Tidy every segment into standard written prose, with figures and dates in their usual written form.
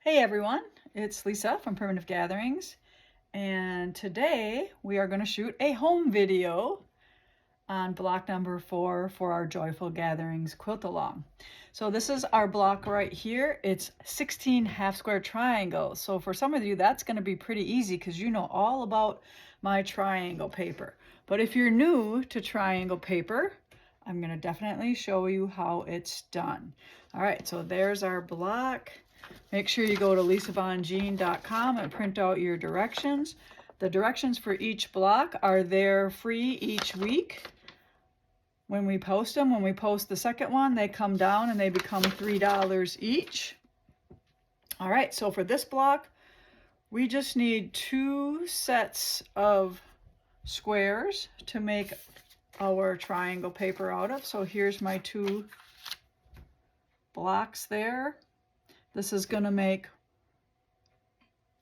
Hey everyone, it's Lisa from Primitive Gatherings, and today we are going to shoot a home video on block number 4 for our Joyful Gatherings Quilt-Along. So this is our block right here. It's 16 half square triangles. So for some of you that's going to be pretty easy because you know all about my triangle paper. But if you're new to triangle paper, I'm going to definitely show you how it's done. All right, so there's our block. Make sure you go to lisabongean.com and print out your directions. The directions for each block are there free each week. When we post them, when we post the second one, they come down and they become $3 each. All right, so for this block, we just need 2 sets of squares to make our triangle paper out of. So here's my 2 blocks there. This is going to make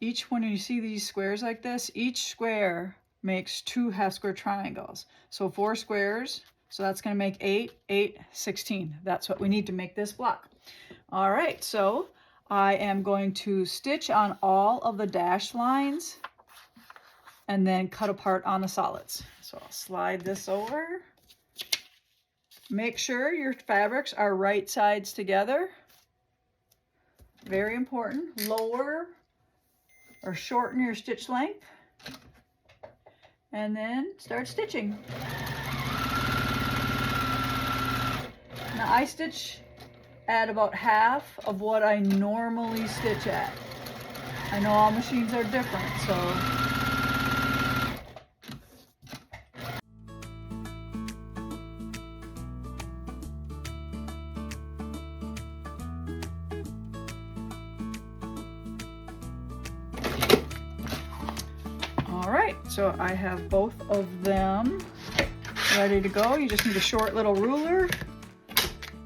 each one. You see these squares like this, each square makes 2 half square triangles. So 4 squares, so that's going to make 8, 8, 16. That's what we need to make this block. All right, so I am going to stitch on all of the dashed lines and then cut apart on the solids. So I'll slide this over. Make sure your fabrics are right sides together. Very important. Lower or shorten your stitch length and then start stitching. Now I stitch at about half of what I normally stitch at. I know all machines are different, so all right, so I have both of them ready to go. You just need a short little ruler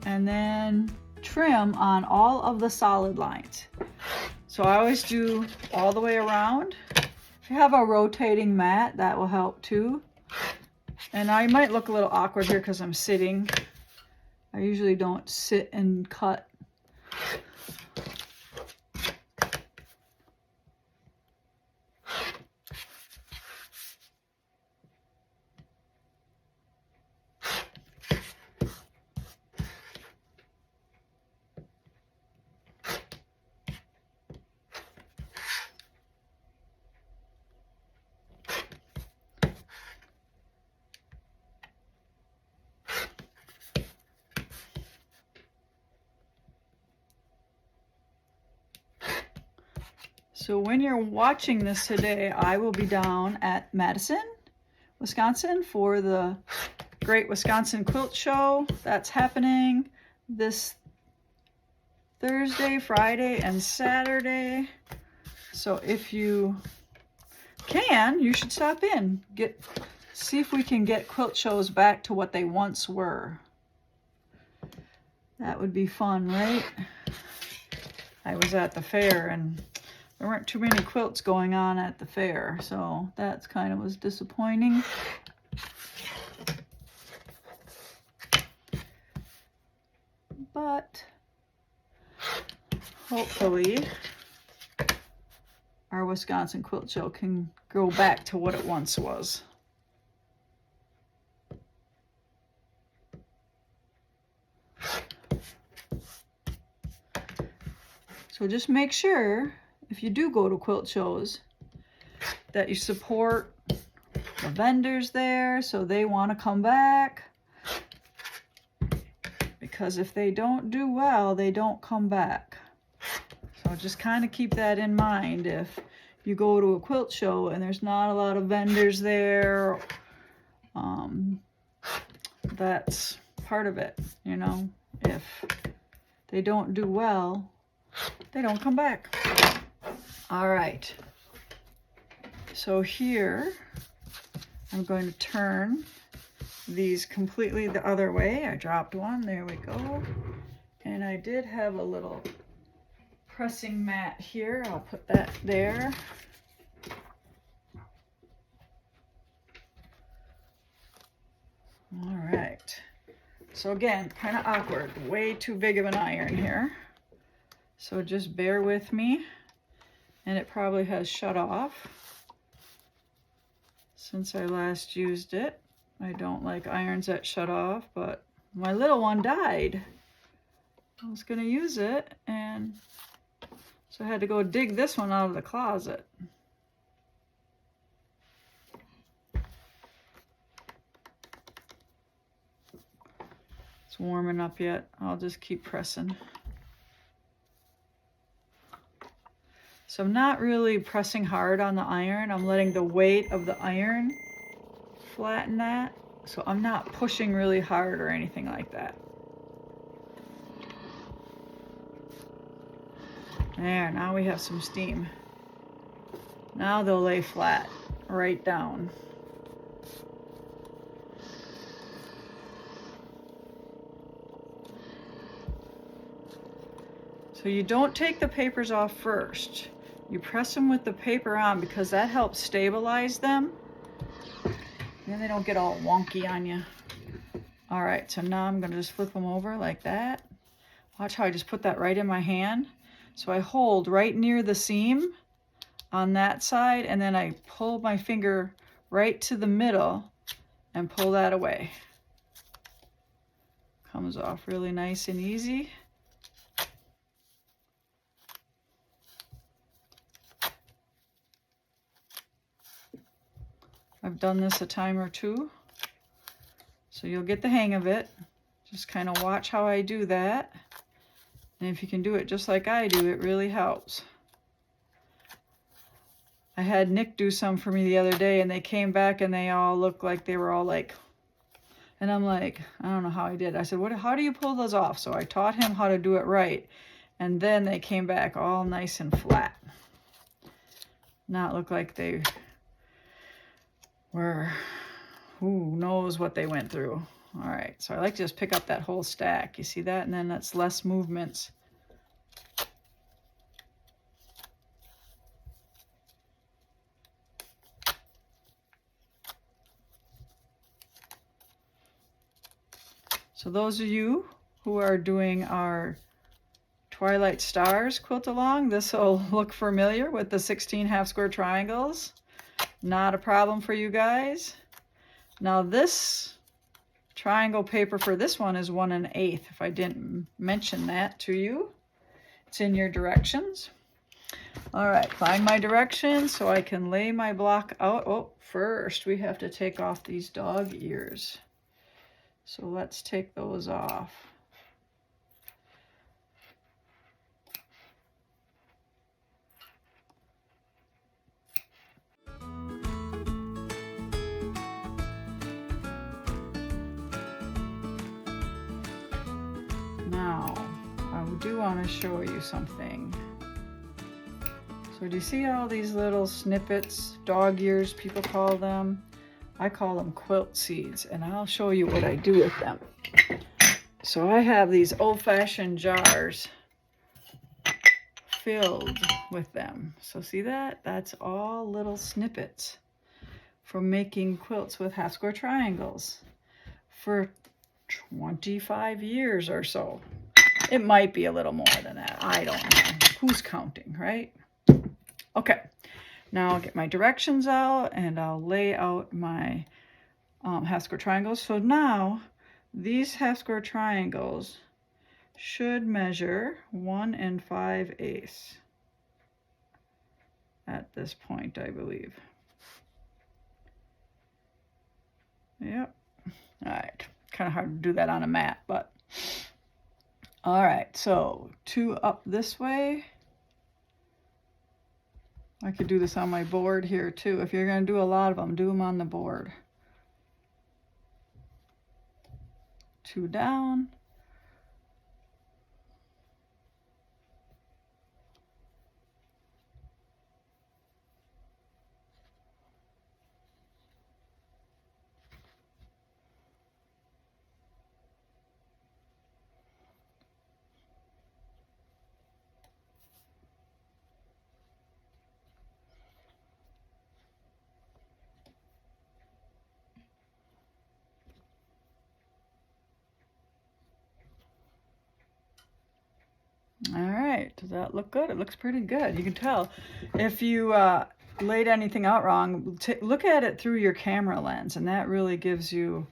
and then trim on all of the solid lines. So I always do all the way around. If you have a rotating mat, that will help too. And I might look a little awkward here because I'm sitting. I usually don't sit and cut. So when you're watching this today, I will be down at Madison, Wisconsin for the Great Wisconsin Quilt Show. That's happening this Thursday, Friday, and Saturday. So if you can, you should stop in. See if we can get quilt shows back to what they once were. That would be fun, right? I was at the fair and there weren't too many quilts going on at the fair, so that's kind of was disappointing. But hopefully our Wisconsin Quilt Show can go back to what it once was. So just make sure, if you do go to quilt shows, that you support the vendors there so they want to come back. Because if they don't do well, they don't come back. So just kind of keep that in mind. If you go to a quilt show and there's not a lot of vendors there, that's part of it, you know. If they don't do well, they don't come back. All right. So here, I'm going to turn these completely the other way. I dropped one, there we go. And I did have a little pressing mat here. I'll put that there. All right. So again, kind of awkward, way too big of an iron here. So just bear with me. And it probably has shut off since I last used it. I don't like irons that shut off, but my little one died. I was gonna use it, and so I had to go dig this one out of the closet. It's warming up yet. I'll just keep pressing. So I'm not really pressing hard on the iron. I'm letting the weight of the iron flatten that. So I'm not pushing really hard or anything like that. There, now we have some steam. Now they'll lay flat, right down. So you don't take the papers off first. You press them with the paper on because that helps stabilize them. Then they don't get all wonky on you. All right, so now I'm gonna just flip them over like that. Watch how I just put that right in my hand. So I hold right near the seam on that side, and then I pull my finger right to the middle and pull that away. Comes off really nice and easy. I've done this a time or two, so you'll get the hang of it. Just kind of watch how I do that. And if you can do it just like I do, it really helps. I had Nick do some for me the other day, and they came back and they all looked like they were all like, and I'm like, I don't know how I did. I said, how do you pull those off? So I taught him how to do it right. And then they came back all nice and flat. Not look like they were, who knows what they went through. All right, so I like to just pick up that whole stack. You see that? And then that's less movements. So those of you who are doing our Twilight Stars quilt-along, this will look familiar with the 16 half square triangles. Not a problem for you guys. Now this triangle paper for this one is 1 1/8, if I didn't mention that to you. It's in your directions. All right, find my directions so I can lay my block out. Oh, first we have to take off these dog ears. So let's take those off. Now, I do want to show you something. So do you see all these little snippets, dog ears people call them? I call them quilt seeds, and I'll show you what I do with them. So I have these old-fashioned jars filled with them. So see that? That's all little snippets from making quilts with half square triangles for 25 years or so. It might be a little more than that. I don't know. Who's counting, right? Okay, now I'll get my directions out and I'll lay out my half square triangles. So now these half square triangles should measure 1 5/8 at this point, I believe. Yep. All right. Kind of hard to do that on a mat, but all right. So 2 up this way. I could do this on my board here too. If you're going to do a lot of them, do them on the board. 2 down. right, does that look good? It looks pretty good. You can tell if you laid anything out wrong. Look at it through your camera lens, and that really gives you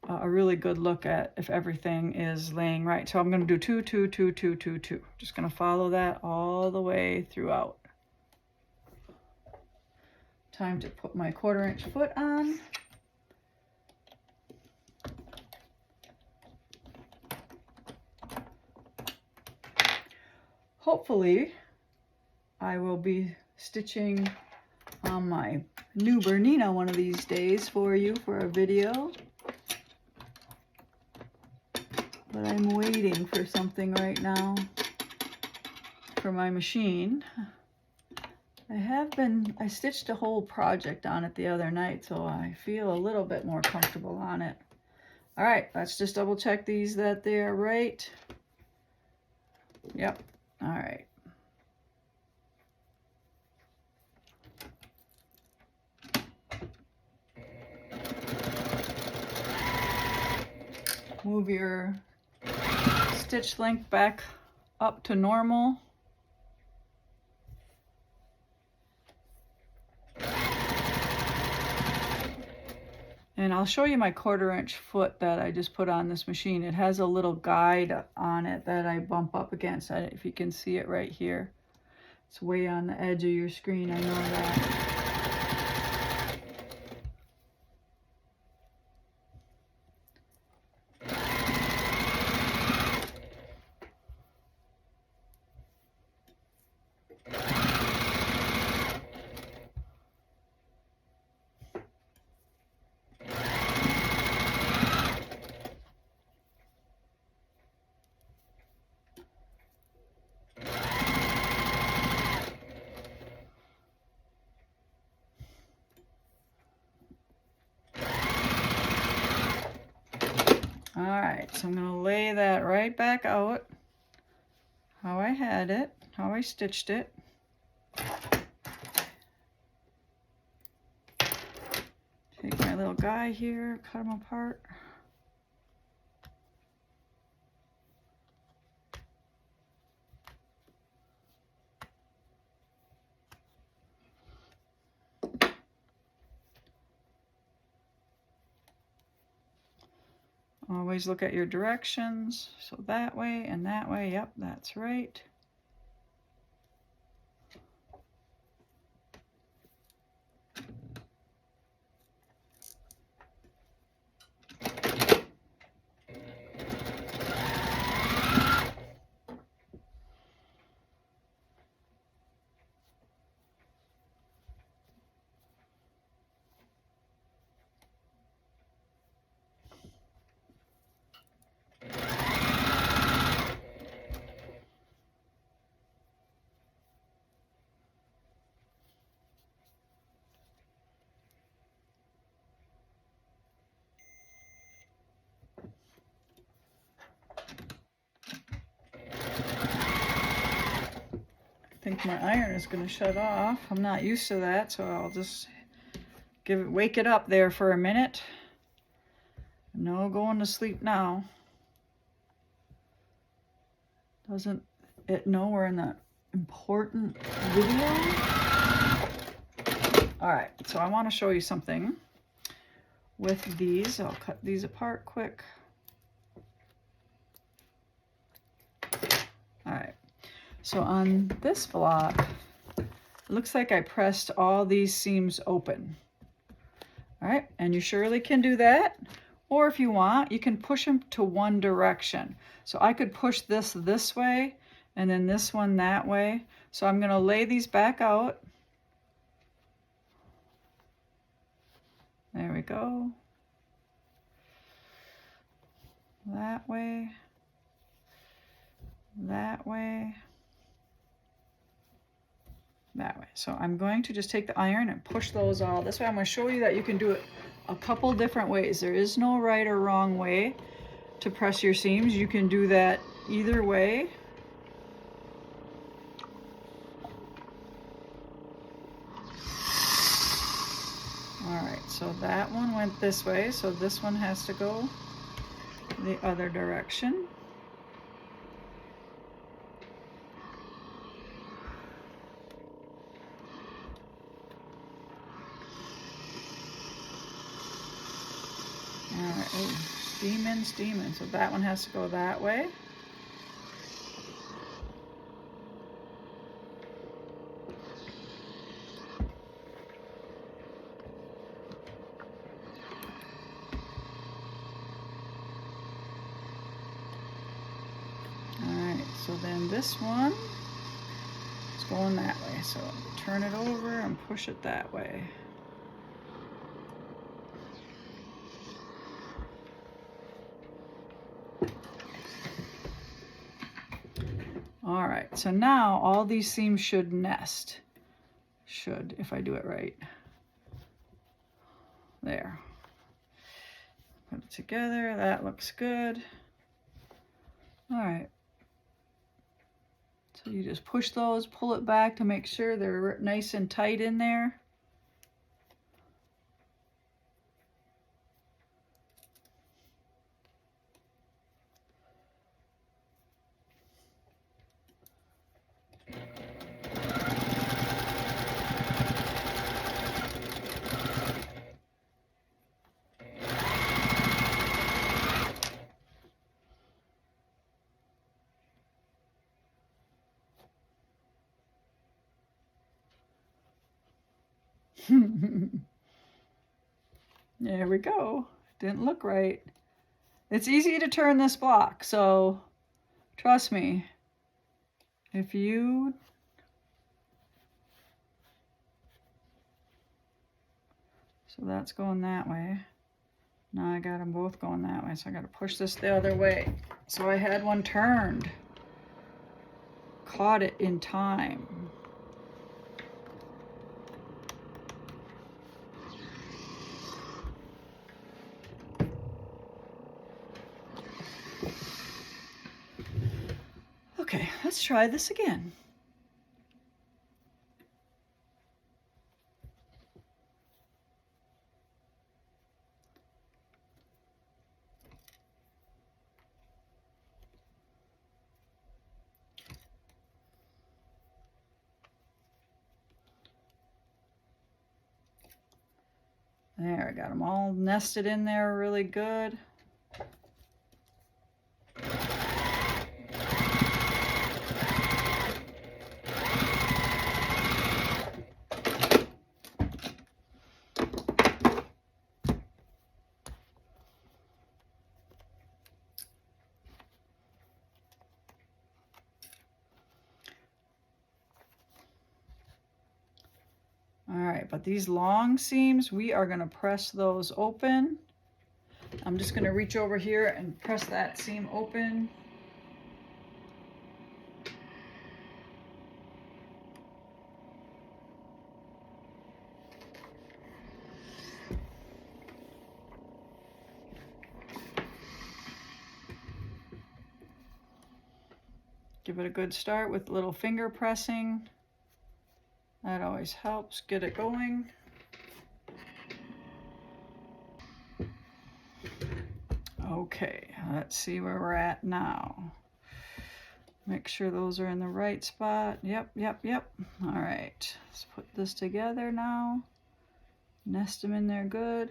a really good look at if everything is laying right. So I'm going to do 2, 2, 2, 2, 2, 2. Just going to follow that all the way throughout. Time to put my 1/4 inch foot on. Hopefully, I will be stitching on my new Bernina one of these days for you for a video. But I'm waiting for something right now for my machine. I stitched a whole project on it the other night, so I feel a little bit more comfortable on it. All right, let's just double check these that they're right. Yep, all right. Move your stitch length back up to normal. And I'll show you my 1/4 inch foot that I just put on this machine. It has a little guide on it that I bump up against. If you can see it right here. It's way on the edge of your screen, I know that. All right, so I'm going to lay that right back out how I had it, how I stitched it. Take my little guy here, cut him apart. Always look at your directions. So that way and that way. Yep, that's right. I think my iron is going to shut off. I'm not used to that, so I'll just wake it up there for a minute. No going to sleep now. Doesn't it know we're in the important video? All right, so I want to show you something with these. I'll cut these apart quick. All right, so on this block, it looks like I pressed all these seams open. All right, and you surely can do that. Or if you want, you can push them to one direction. So I could push this way and then this one that way. So I'm going to lay these back out. There we go. That way. That way. That way. So I'm going to just take the iron and push those all this way. I'm going to show you that you can do it a couple different ways. There is no right or wrong way to press your seams. You can do that either way. All right, so that one went this way, so this one has to go the other direction. steaming. So that one has to go that way. So then this one is going that way. So turn it over and push it that way. All right, so now all these seams should nest. Should, if I do it right. There. Put it together, that looks good. All right. So you just push those, pull it back to make sure they're nice and tight in there. There we go. Didn't look right. It's easy to turn this block, so trust me. If you so that's going that way. Now I got them both going that way, so I got to push this the other way. So I had one turned. Caught it in time. Okay, let's try this again. There, I got them all nested in there really good. All right, but these long seams, we are going to press those open. I'm just going to reach over here and press that seam open. Give it a good start with a little finger pressing. That always helps get it going. Okay, let's see where we're at now. Make sure those are in the right spot. Yep. All right, let's put this together now. Nest them in there good.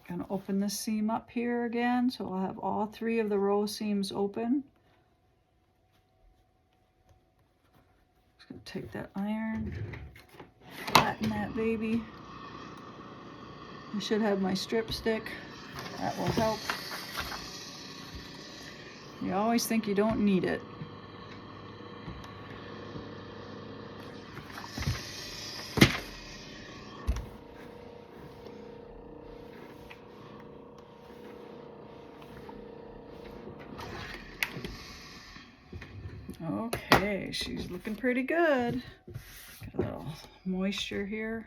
Gonna open this seam up here again, so I'll have all three of the row seams open. Just gonna take that iron, flatten that baby. I should have my strip stick. That will help. You always think you don't need it. Okay, she's looking pretty good. Got a little moisture here.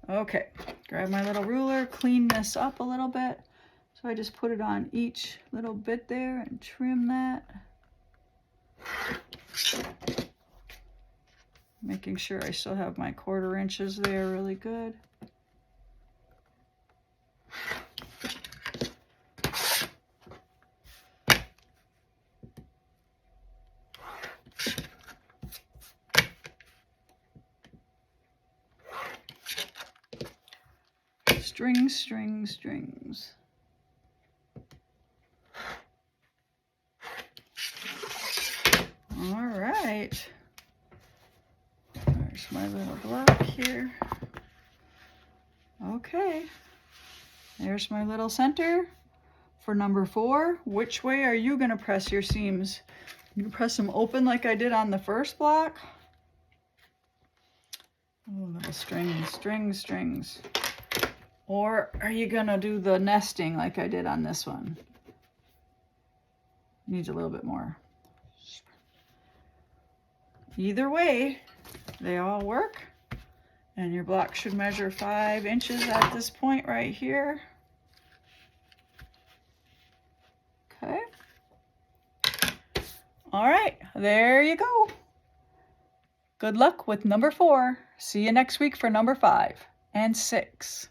Okay, grab my little ruler, clean this up a little bit. So I just put it on each little bit there and trim that. Making sure I still have my 1/4 inches there really good. Strings, strings, strings. All right. There's my little block here. Okay. There's my little center for number 4. Which way are you going to press your seams? You press them open like I did on the first block. Oh, little strings, strings, strings. Or are you going to do the nesting like I did on this one? Needs a little bit more. Either way, they all work. And your block should measure 5 inches at this point right here. Okay. All right, there you go. Good luck with number 4. See you next week for number 5 and 6.